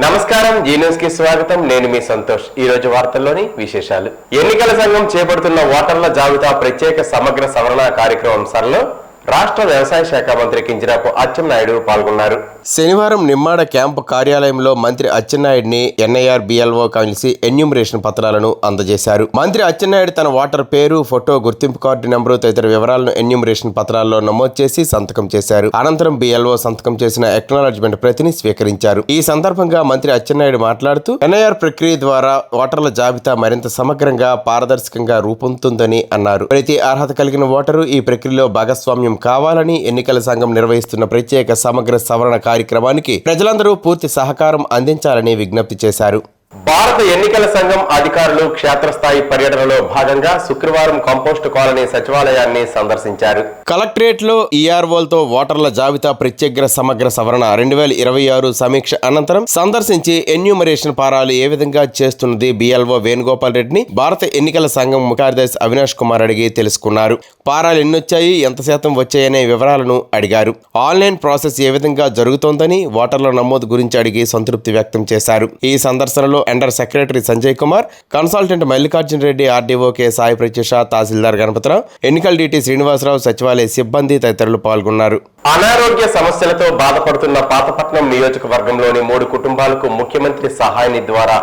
నమస్కారం, G news కి స్వాగతం. నేను మీ సంతోష్. ఈ రోజు వార్తల్లోని విశేషాలు. ఎన్నికల సంఘం చేపడుతున్న ఓటర్ల జాబితా ప్రత్యేక సమగ్ర సవరణ కార్యక్రమం సరళిలో రాష్ట్ర వ్యవసాయ శాఖ మంత్రి కింజరాపు అచ్చెన్నాయుడు పాల్గొన్నారు. శనివారం నిమ్మాడ క్యాంపు కార్యాలయంలో మంత్రి అచ్చెన్నాయుడిని ఎన్ఐఆర్ బిఎల్ఓ కలిసి ఎన్యూమరేషన్ పత్రాలను అందజేశారు. మంత్రి అచ్చెన్నాయుడు తన ఓటర్ పేరు, ఫోటో, గుర్తింపు కార్డు నెంబరు తదితర వివరాలను ఎన్యూమరేషన్ పత్రాల్లో నమోదు చేసి సంతకం చేశారు. అనంతరం బిఎల్ఓ సంతకం చేసిన ఎక్నాలజ్మెంట్ ప్రతిని స్వీకరించారు. ఈ సందర్భంగా మంత్రి అచ్చెన్నాయుడు మాట్లాడుతూ ఎన్ఐఆర్ ప్రక్రియ ద్వారా ఓటర్ల జాబితా మరింత సమగ్రంగా, పారదర్శకంగా రూపొందుతుందని అన్నారు. ప్రతి అర్హత కలిగిన ఓటరు ఈ ప్రక్రియలో భాగస్వామ్యం కావాలని ఎన్నికల సంఘం నిర్వహిస్తున్న ప్రత్యేక సమగ్ర సవరణ కార్యక్రమానికి ప్రజలందరూ పూర్తి సహకారం అందించాలని విజ్ఞప్తి చేశారు. భారత ఎన్నికల సంఘం అధికారులు క్షేత్రస్థాయి పర్యటనలో భాగంగా శుక్రవారం కంపోస్ట్ కాలనీ సచివాలయాన్ని సందర్శించారు. కలెక్టరేట్ లో ఈఆర్ఓలతో ఓటర్ల జాబితా ప్రత్యేక సమగ్ర సవరణ 2026 సమీక్ష అనంతరం సందర్శించి ఎన్యూమరేషన్ పారాలు ఏ విధంగా చేస్తున్నది బిఎల్ఓ వేణుగోపాల్ రెడ్డిని భారత ఎన్నికల సంఘం ముఖ్య కార్యదర్శి అవినాష్ కుమార్ అడిగి తెలుసుకున్నారు. పారాలు ఎన్నొచ్చాయి, ఎంత శాతం వచ్చాయనే వివరాలను అడిగారు. ఆన్లైన్ ప్రాసెస్ ఏ విధంగా జరుగుతోందని ఓటర్ల నమోదు గురించి అడిగి సంతృప్తి వ్యక్తం చేశారు. ఈ సందర్శనలో under secretary Sanjay Kumar, consultant Mallikarjuna Reddy, RDO K Sai Prathyusha, tahsildar Ganapathirao, ఎన్నికల డీటీ శ్రీనివాసరావు, సచివాలయ సిబ్బంది తదితరులు పాల్గొన్నారు. అనారోగ్య సమస్యలతో బాధపడుతున్న పాతపట్నం నియోజకవర్గంలోని 3 కుటుంబాలకు ముఖ్యమంత్రి సహాయ నిధి ద్వారా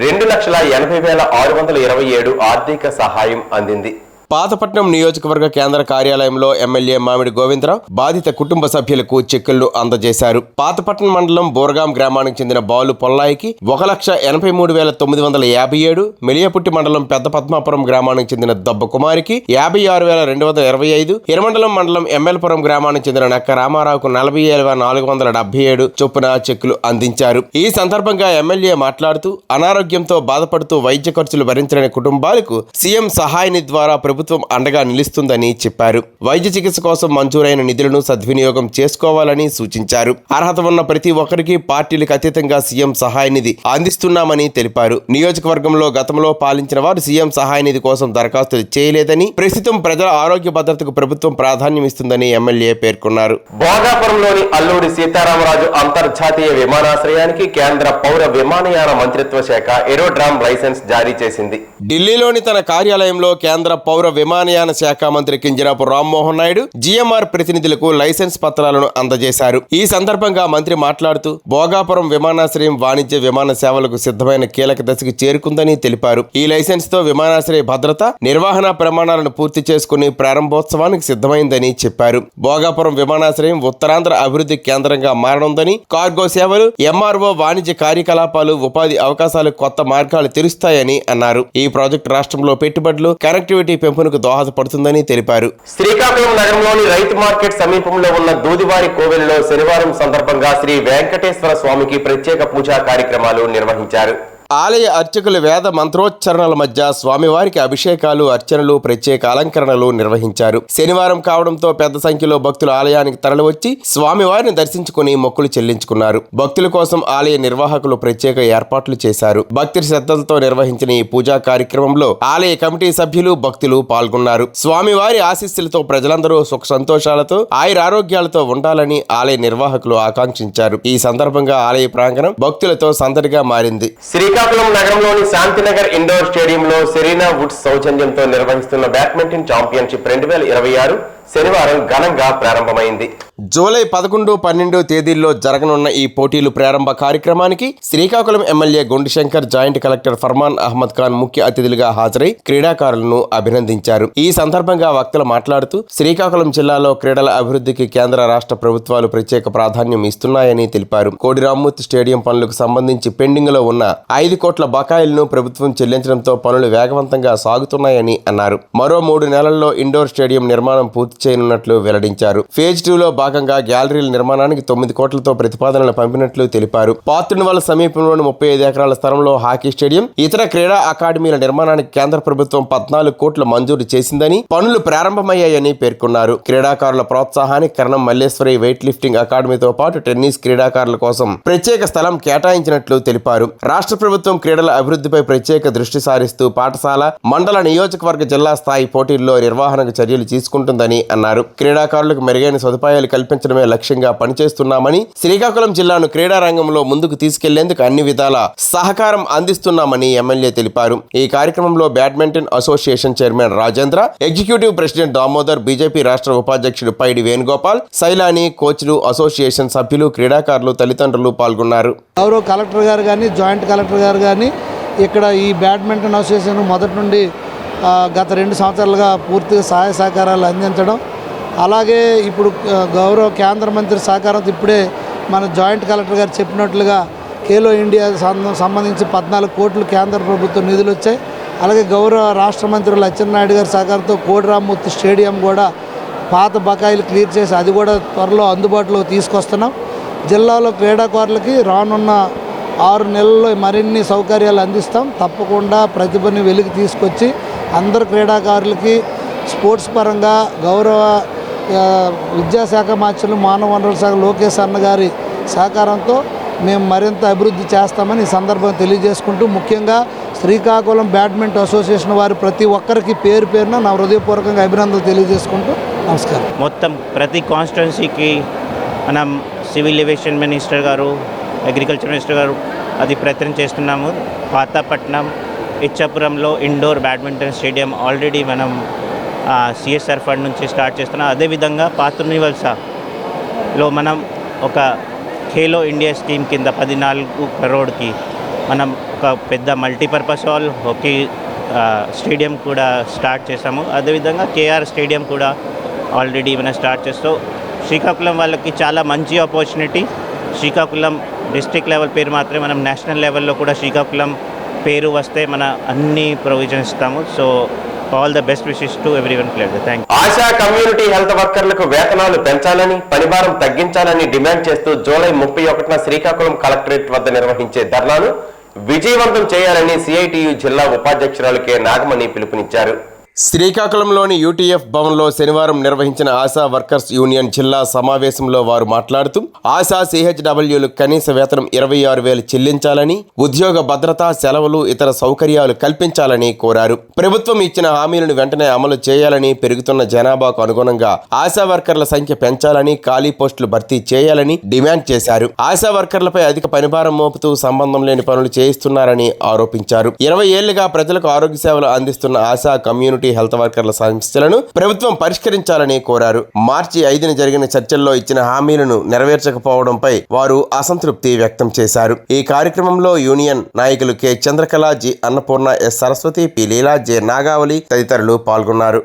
2,80,627 ఆర్థిక సహాయం అందింది. పాతపట్నం నియోజకవర్గ కేంద్ర కార్యాలయంలో ఎమ్మెల్యే మామిడి గోవిందరావు బాధిత కుటుంబ సభ్యులకు చెక్కులను అందజేశారు. పాతపట్నం మండలం బోర్గాం గ్రామానికి చెందిన బాలు పొల్లాయికి 1,83,957, మెలియపుట్టి మండలం పెద్ద పద్మాపురం గ్రామానికి చెందిన దబ్బ కుమారికి 56,225, హిరమండలం మండలం ఎమ్మెల్పురం గ్రామానికి చెందిన నక్క రామారావుకు 40,477 చొప్పున చెక్కులు అందించారు. ఈ సందర్భంగా ఎమ్మెల్యే మాట్లాడుతూ అనారోగ్యంతో బాధపడుతూ వైద్య ఖర్చులు భరించలేని కుటుంబాలకు సీఎం సహాయ నిధి ద్వారా ప్రభుత్వం అండగా నిలుస్తుందని చెప్పారు. వైద్య చికిత్స కోసం మంజూరైన నిధులను సద్వినియోగం చేసుకోవాలని సూచించారు. అర్హత ఉన్న ప్రతి ఒక్కరికి పార్టీలకు అతీతంగా సీఎం సహాయ నిధి అందిస్తున్నామని తెలిపారు. నియోజకవర్గంలో గతంలో పాలించిన వారు సీఎం సహాయ నిధి కోసం దరఖాస్తులు చేయలేదని, ప్రస్తుతం ప్రజల ఆరోగ్య భద్రతకు ప్రభుత్వం ప్రాధాన్యం ఇస్తుందని ఎమ్మెల్యే పేర్కొన్నారు. భోగాపురంలోని అల్లూరి సీతారామరాజు అంతర్జాతీయ విమానాశ్రయానికి కేంద్ర పౌర విమానయాన మంత్రిత్వ శాఖ ఏరోడ్రామ్ లైసెన్స్ జారీ చేసింది. ఢిల్లీలోని తన కార్యాలయంలో కేంద్ర పౌర విమానయాన శాఖ మంత్రి కింజరాపు రామ్మోహన్ నాయుడు జిఎంఆర్ ప్రతినిధులకు లైసెన్స్ పత్రాలను అందజేశారు. ఈ సందర్భంగా మంత్రి మాట్లాడుతూ భోగాపురం విమానాశ్రయం వాణిజ్య విమాన సేవలకు సిద్ధమైన కీలక దశకు చేరుకుందని తెలిపారు. ఈ లైసెన్స్ తో విమానాశ్రయ భద్రత, నిర్వహణ ప్రమాణాలను పూర్తి చేసుకుని ప్రారంభోత్సవానికి సిద్ధమైందని చెప్పారు. భోగాపురం విమానాశ్రయం ఉత్తరాంధ్ర అభివృద్ధి కేంద్రంగా మారనుందని, కార్గో సేవలు, ఎంఆర్ఓ, వాణిజ్య కార్యకలాపాలు, ఉపాధి అవకాశాలు, కొత్త మార్గాలు తెరుస్తాయని అన్నారు. ఈ ప్రాజెక్టు రాష్ట్రంలో పెట్టుబడులు, కనెక్టివిటీ పెంపునకు దోహదపడుతుందని తెలిపారు. శ్రీకాకుళం నగరంలోని రైతు మార్కెట్ సమీపంలో ఉన్న దూదివారి కోవెలలో శనివారం సందర్భంగా శ్రీ వెంకటేశ్వర స్వామికి ప్రత్యేక పూజా కార్యక్రమాలు నిర్వహించారు. ఆలయ అర్చకులు వేద మంత్రోచ్చరణల మధ్య స్వామివారికి అభిషేకాలు, అర్చనలు, ప్రత్యేక అలంకరణలు నిర్వహించారు. శనివారం కావడంతో పెద్ద సంఖ్యలో భక్తులు ఆలయానికి తరలివచ్చి స్వామివారిని దర్శించుకుని మొక్కులు చెల్లించుకున్నారు. భక్తుల కోసం ఆలయ నిర్వాహకులు ప్రత్యేక ఏర్పాట్లు చేశారు. భక్తి శ్రద్ధలతో నిర్వహించిన ఈ పూజా కార్యక్రమంలో ఆలయ కమిటీ సభ్యులు, భక్తులు పాల్గొన్నారు. స్వామివారి ఆశీస్సులతో ప్రజలందరూ సుఖ సంతోషాలతో, ఆయురారోగ్యాలతో ఉండాలని ఆలయ నిర్వాహకులు ఆకాంక్షించారు. ఈ సందర్భంగా ఆలయ ప్రాంగణం భక్తులతో సందడిగా మారింది. శ్రీకాకుళం నగరంలోని శాంతినగర్ ఇండోర్ స్టేడియంలో సెరీనా వుడ్స్ సౌజన్యంతో నిర్వహిస్తున్న బ్యాడ్మింటన్ ఛాంపియన్షిప్ 2026 శనివారం ఘనంగా ప్రారంభమైంది. జూలై 11, 12 తేదీల్లో జరగనున్న ఈ పోటీలు ప్రారంభ కార్యక్రమానికి Srikakulam MLA Gundishankar, joint collector Farman Ahmed Khan ముఖ్య అతిథులుగా హాజరై క్రీడాకారులను అభినందించారు. ఈ సందర్భంగా వక్తలు మాట్లాడుతూ శ్రీకాకుళం జిల్లాలో క్రీడల అభివృద్ధికి కేంద్ర, రాష్ట్ర ప్రభుత్వాలు ప్రత్యేక ప్రాధాన్యం ఇస్తున్నాయని తెలిపారు. కోడి రామ్మూర్తి స్టేడియం పనులకు సంబంధించి పెండింగ్ లో ఉన్న 5 కోట్ల బకాయిలను ప్రభుత్వం చెల్లించడంతో పనులు వేగవంతంగా సాగుతున్నాయని అన్నారు. మరో 3 నెలల్లో ఇండోర్ స్టేడియం నిర్మాణం పూర్తి చేయనున్నట్లు వెల్లడించారు. ఫేజ్ 2లో భాగంగా గ్యాలరీల నిర్మాణానికి 9 కోట్లతో ప్రతిపాదనలు పంపినట్లు తెలిపారు. పాత్రునివల్ సమీపంలోని 35 ఎకరాల స్థలంలో హాకీ స్టేడియం, ఇతర క్రీడా అకాడమీల నిర్మాణానికి కేంద్ర ప్రభుత్వం 14 కోట్లు మంజూరు చేసిందని, పనులు ప్రారంభమయ్యాయని పేర్కొన్నారు. క్రీడాకారుల ప్రోత్సాహానికి కరణం మల్లేశ్వరి వెయిట్ లిఫ్టింగ్ అకాడమీతో పాటు టెన్నిస్ క్రీడాకారుల కోసం ప్రత్యేక స్థలం కేటాయించినట్లు తెలిపారు. రాష్ట్ర ప్రభుత్వం క్రీడల అభివృద్ధిపై ప్రత్యేక దృష్టి సారిస్తూ పాఠశాల, మండల, నియోజకవర్గ, జిల్లా స్థాయి పోటీల్లో నిర్వహణకు చర్యలు తీసుకుంటుందని అన్నారు. క్రీడాకారులకు మెరుగైన సదుపాయాలు కల్పించడమే లక్ష్యంగా పనిచేస్తున్నామని, శ్రీకాకుళం జిల్లాను క్రీడా రంగంలో ముందుకు తీసుకెళ్లేందుకు అన్ని విధాల సహకారం అందిస్తున్నామని ఎమ్మెల్యే తెలిపారు. ఈ కార్యక్రమంలో badminton association chairman Rajendra, executive president Damodar, BJP రాష్ట్ర ఉపాధ్యక్షుడు పైడి వేణుగోపాల్, సైలాని, కోచ్లు, అసోసియేషన్ సభ్యులు, క్రీడాకారులు, తల్లిదండ్రులు పాల్గొన్నారు. గౌరవ కలెక్టర్ గారు కానీ, జాయింట్ కలెక్టర్ గారు కానీ ఇక్కడ ఈ బ్యాడ్మింటన్ అసోసియేషన్ మొదటి నుండి గత 2 సంవత్సరాలుగా పూర్తిగా సహాయ సహకారాలు అందించడం, అలాగే ఇప్పుడు గౌరవ కేంద్ర మంత్రి సహకారంతో ఇప్పుడే మన జాయింట్ కలెక్టర్ గారు చెప్పినట్లుగా ఖేలో ఇండియా సంబంధించి 14 కోట్లు కేంద్ర ప్రభుత్వం నిధులు వచ్చాయి. అలాగే గౌరవ రాష్ట్ర మంత్రులు అచ్చెన్నాయుడు గారి సహకారంతో కోడి రామ్మూర్తి స్టేడియం కూడా పాత బకాయిలు క్లియర్ చేసి అది కూడా త్వరలో అందుబాటులోకి తీసుకొస్తున్నాం. జిల్లాలో క్రీడాకారులకి రానున్న 6 నెలల్లో మరిన్ని సౌకర్యాలు అందిస్తాం. తప్పకుండా ప్రతిభని వెలికి తీసుకొచ్చి అందరు క్రీడాకారులకి స్పోర్ట్స్ పరంగా గౌరవ విద్యాశాఖ మంత్రులు, మానవ వనరుల శాఖ లోకేష్ అన్న గారి సహకారంతో మేము మరింత అభివృద్ధి చేస్తామని ఈ సందర్భంగా తెలియజేసుకుంటూ, ముఖ్యంగా శ్రీకాకుళం బ్యాడ్మింటన్ అసోసియేషన్ వారి ప్రతి ఒక్కరికి పేరు పేరున నా హృదయపూర్వకంగా అభినందనలు తెలియజేసుకుంటూ నమస్కారం. మొత్తం ప్రతి కాన్స్టిట్యున్సీకి మనం సివిల్ ఏవియేషన్ మినిస్టర్ గారు, అగ్రికల్చర్ మినిస్టర్ గారు అది ప్రయత్నం చేస్తున్నాము. పాతపట్నం, ఇచ్చాపురంలో ఇండోర్ బ్యాడ్మింటన్ స్టేడియం ఆల్రెడీ మనం సిఎస్ఆర్ ఫండ్ నుంచి స్టార్ట్ చేస్తున్నాం. అదేవిధంగా పాతనివల్సలో మనం ఒక ఖేలో ఇండియా స్కీమ్ కింద 14 crores మనం ఒక పెద్ద మల్టీపర్పస్ హాల్, హాకీ స్టేడియం కూడా స్టార్ట్ చేసాము. అదేవిధంగా కేఆర్ స్టేడియం కూడా ఆల్రెడీ మనం స్టార్ట్ చేస్తూ శ్రీకాకుళం వాళ్ళకి చాలా మంచి ఆపర్చునిటీ. శ్రీకాకుళం డిస్ట్రిక్ట్ లెవెల్ పేరు మాత్రమే, మనం నేషనల్ లెవెల్లో కూడా శ్రీకాకుళం పేరు వస్తే మన అన్ని ప్రొవిజన్ ఇస్తాము. So all the best wishes to everyone. Thank you. Asha community health వర్కర్లకు వేతనాలు పెంచాలని, పనిభారం తగ్గించాలని డిమాండ్ చేస్తూ జూలై 31న శ్రీకాకుళం కలెక్టరేట్ వద్ద నిర్వహించే ధర్నాను విజయవంతం చేయాలని సిఐటియు జిల్లా ఉపాధ్యక్షురాలు కె నాగమణి పిలుపునిచ్చారు. శ్రీకాకుళంలోని యూటీఎఫ్ భవన్లో శనివారం నిర్వహించిన ఆశా వర్కర్స్ యూనియన్ జిల్లా సమావేశంలో వారు మాట్లాడుతూ ఆశా సిహెచ్డబ్ల్యూలు కనీస వేతనం 26,000 చెల్లించాలని, ఉద్యోగ భద్రత, సెలవులు, ఇతర సౌకర్యాలు కల్పించాలని కోరారు. ప్రభుత్వం ఇచ్చిన హామీలను వెంటనే అమలు చేయాలని, పెరుగుతున్న జనాభాకు అనుగుణంగా ఆశా వర్కర్ల సంఖ్య పెంచాలని, ఖాళీ పోస్టులు భర్తీ చేయాలని డిమాండ్ చేశారు. ఆశా వర్కర్లపై అధిక పనిభారం మోపుతూ సంబంధం లేని పనులు చేయిస్తున్నారని ఆరోపించారు. 20 ఏళ్లుగా ప్రజలకు ఆరోగ్య సేవలు అందిస్తున్న ఆశా కమ్యూనిటీ హెల్త్ వర్కర్ల సమస్యలను ప్రభుత్వం పరిష్కరించాలని కోరారు. మార్చి 5న జరిగిన చర్చల్లో ఇచ్చిన హామీలను నెరవేర్చకపోవడంపై వారు అసంతృప్తి వ్యక్తం చేశారు. ఈ కార్యక్రమంలో యూనియన్ నాయకులు K Chandrakala, G Annapurna, S Saraswathi, P Leela, J Nagavali తదితరులు పాల్గొన్నారు.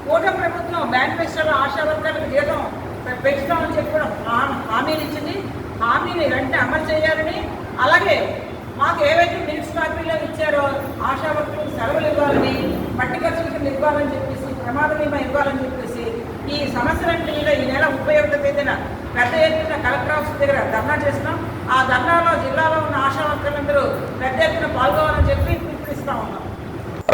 కూటమి ప్రభుత్వం మేనిఫెస్టోలో ఆశా వర్కర్లకు జీతం పెంచుతామని చెప్పి కూడా హామీలు ఇచ్చింది. హామీని వెంటనే అమలు చేయాలని, అలాగే మాకు ఏవైతే మున్సిపాలిటీలో ఇచ్చారో ఆశా వర్కర్లకు సెలవులు ఇవ్వాలని, మట్టి ఖర్చులకు ఇవ్వాలని చెప్పేసి, ప్రమాద బీమా ఇవ్వాలని చెప్పేసి ఈ సమస్యలన్నింటి మీద ఈ నెల 31వ తేదీన పెద్ద ఎత్తున కలెక్టర్ ఆఫీస్ దగ్గర ధర్నా చేస్తున్నాం. ఆ ధర్నాలో జిల్లాలో ఉన్న ఆశా వర్కర్లందరూ పెద్ద ఎత్తున పాల్గొవాలని చెప్పి పిలుపునిస్తా ఉన్నాం.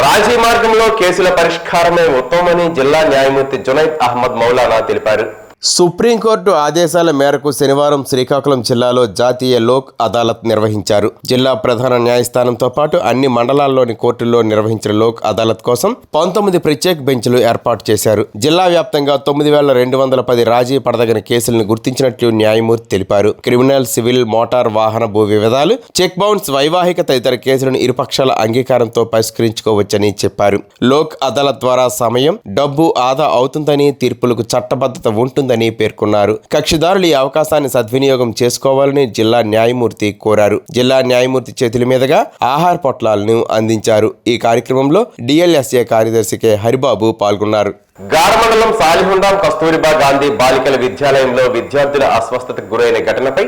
రాజీ మార్గంలో కేసుల పరిష్కారమే ఉత్తమమని జిల్లా న్యాయమూర్తి జునైద్ అహ్మద్ మౌలానా తెలిపారు. సుప్రీంకోర్టు ఆదేశాల మేరకు శనివారం శ్రీకాకుళం జిల్లాలో జాతీయ లోక్ అదాలత్ నిర్వహించారు. జిల్లా ప్రధాన న్యాయస్థానంతో పాటు అన్ని మండలాల్లోని కోర్టుల్లో నిర్వహించిన లోక్ అదాలత్ కోసం 19 ప్రత్యేక బెంచ్లు ఏర్పాటు చేశారు. జిల్లా వ్యాప్తంగా 9,210 రాజీ పడదగిన కేసులను గుర్తించినట్లు న్యాయమూర్తి తెలిపారు. క్రిమినల్, సివిల్, మోటార్ వాహన భూ వివాదాలు, చెక్ బౌన్స్, వైవాహిక తదితర కేసులను ఇరుపక్షాల అంగీకారంతో పరిష్కరించుకోవచ్చని చెప్పారు. లోక్ అదాలత్ ద్వారా సమయం, డబ్బు ఆదా అవుతుందని, తీర్పులకు చట్టబద్ధత ఉంటుంది పేర్కొన్నారు. కక్షిదారులు ఈ అవకాశాన్ని సద్వినియోగం చేసుకోవాలని జిల్లా న్యాయమూర్తి కోరారు. జిల్లా న్యాయమూర్తి చేతుల మీదుగా ఆహార పొట్లాలను అందించారు. ఈ కార్యక్రమంలో డిఎల్ఎస్ఏ కార్యదర్శి కె హరిబాబు పాల్గొన్నారు. గారమండలం సాలిహుండం కస్తూరిబా గాంధీ బాలికల విద్యాలయంలో విద్యార్థుల అస్వస్థతకు గురైన ఘటనపై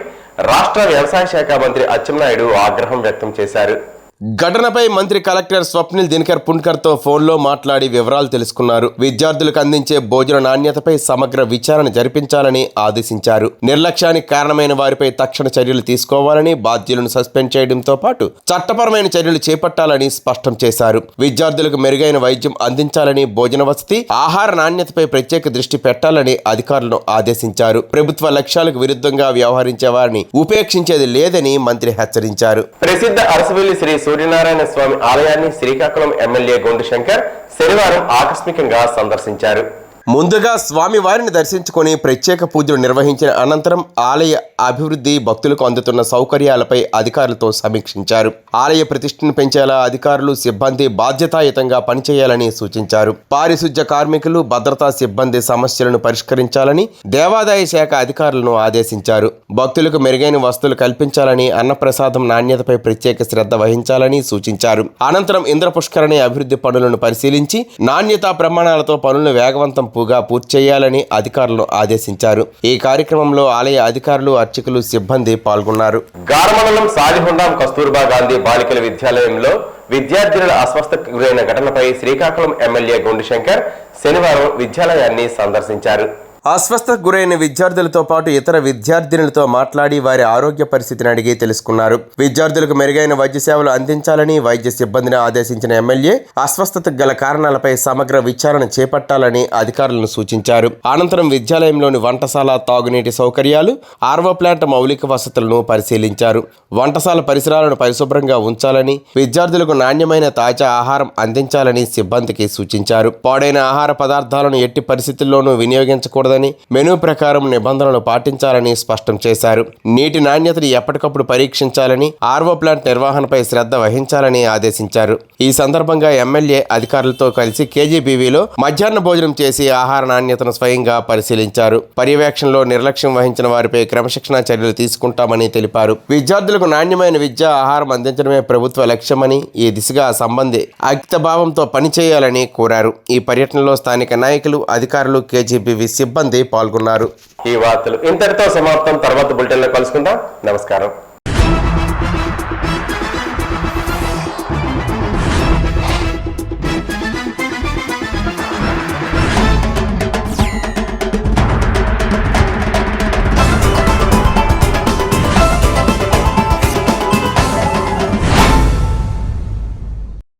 రాష్ట్ర వ్యవసాయ శాఖ మంత్రి అచ్చెన్నాయుడు ఆగ్రహం వ్యక్తం చేశారు. ఘటనపై మంత్రి కలెక్టర్ స్వప్నిల్ దినకర్ పుణ్కర్తో ఫోన్లో మాట్లాడి వివరాలు తెలుసుకున్నారు. విద్యార్థులకు అందించే భోజన నాణ్యతపై సమగ్ర విచారణ జరిపించాలని ఆదేశించారు. నిర్లక్ష్యానికి కారణమైన వారిపై తక్షణ చర్యలు తీసుకోవాలని, బాధ్యులను సస్పెండ్ చేయడంతో పాటు చట్టపరమైన చర్యలు చేపట్టాలని స్పష్టం చేశారు. విద్యార్థులకు మెరుగైన వైద్యం అందించాలని, భోజన వసతి, ఆహార నాణ్యతపై ప్రత్యేక దృష్టి పెట్టాలని అధికారులను ఆదేశించారు. ప్రభుత్వ లక్ష్యాలకు విరుద్ధంగా వ్యవహరించే వారిని ఉపేక్షించేది లేదని మంత్రి హెచ్చరించారు. ప్రసిద్ధ అరసవెల్లి శ్రీ సూర్యనారాయణ స్వామి ఆలయాన్ని శ్రీకాకుళం ఎమ్మెల్యే గొండు శంకర్ శనివారం ఆకస్మికంగా సందర్శించారు. ముందుగా స్వామి వారిని దర్శించుకొని ప్రత్యేక పూజలు నిర్వహించిన అనంతరం ఆలయ అభివృద్ధి, భక్తులకు అందుతున్న సౌకర్యాలపై అధికారులతో సమీక్షించారు. ఆలయ ప్రతిష్టను పెంచేలా అధికారులు, సిబ్బంది బాధ్యతాయుతంగా పనిచేయాలని సూచించారు. పారిశుధ్య కార్మికులు, భద్రతా సిబ్బంది సమస్యలను పరిష్కరించాలని దేవాదాయ శాఖ అధికారులను ఆదేశించారు. భక్తులకు మెరుగైన వసతులు కల్పించాలని, అన్నప్రసాదం నాణ్యతపై ప్రత్యేక శ్రద్ధ వహించాలని సూచించారు. అనంతరం ఇంద్రపుష్కరణి అభివృద్ధి పనులను పరిశీలించి నాణ్యతా ప్రమాణాలతో పనులను వేగవంతం పూర్తి చేయాలని అధికారులను ఆదేశించారు. ఈ కార్యక్రమంలో ఆలయ అధికారులు, అర్చకులు, సిబ్బంది పాల్గొన్నారు. గారమండలం సాలిహొండం కస్తూర్బా గాంధీ బాలికల విద్యాలయంలో విద్యార్థినుల అస్వస్థతకు గురైన ఘటనపై శ్రీకాకుళం ఎమ్మెల్యే గొండు శంకర్ శనివారం విద్యాలయాన్ని సందర్శించారు. అస్వస్థతకు గురైన విద్యార్థులతో పాటు ఇతర విద్యార్థినులతో మాట్లాడి వారి ఆరోగ్య పరిస్థితిని అడిగి తెలుసుకున్నారు. విద్యార్థులకు మెరుగైన వైద్య సేవలు అందించాలని వైద్య సిబ్బందిని ఆదేశించిన ఎమ్మెల్యే అస్వస్థతకు గల కారణాలపై సమగ్ర విచారణ చేపట్టాలని అధికారులను సూచించారు. అనంతరం విద్యాలయంలోని వంటశాల, తాగునీటి సౌకర్యాలు, ఆర్వో ప్లాంట్ మౌలిక వసతులను పరిశీలించారు. వంటశాల పరిసరాలను పరిశుభ్రంగా ఉంచాలని, విద్యార్థులకు నాణ్యమైన తాజా ఆహారం అందించాలని సిబ్బందికి సూచించారు. పాడైన ఆహార పదార్థాలను ఎట్టి పరిస్థితుల్లోనూ వినియోగించకూడదు, మెనూ ప్రకారం నిబంధనలు పాటించాలని స్పష్టం చేశారు. నీటి నాణ్యతను ఎప్పటికప్పుడు పరీక్షించాలని, ఆర్వో ప్లాంట్ నిర్వహణపై శ్రద్ధ వహించాలని ఆదేశించారు. ఈ సందర్భంగా ఎమ్మెల్యే అధికారులతో కలిసి కేజీబీవీలో మధ్యాహ్న భోజనం చేసి ఆహార నాణ్యతను స్వయంగా పరిశీలించారు. పర్యవేక్షణలో నిర్లక్ష్యం వహించిన వారిపై క్రమశిక్షణా చర్యలు తీసుకుంటామని తెలిపారు. విద్యార్థులకు నాణ్యమైన విద్య, ఆహారం అందించడమే ప్రభుత్వ లక్ష్యమని, ఈ దిశగా సంబంధి అంకితభావంతో పనిచేయాలని కోరారు. ఈ పర్యటనలో స్థానిక నాయకులు, అధికారులు, కేజీబీవీ సిబ్బంది పాల్గొన్నారు. ఈ వార్తలు ఇంతటితో సమాప్తం. తర్వాత బులెటిన్లో కలుసుకుందాం. నమస్కారం.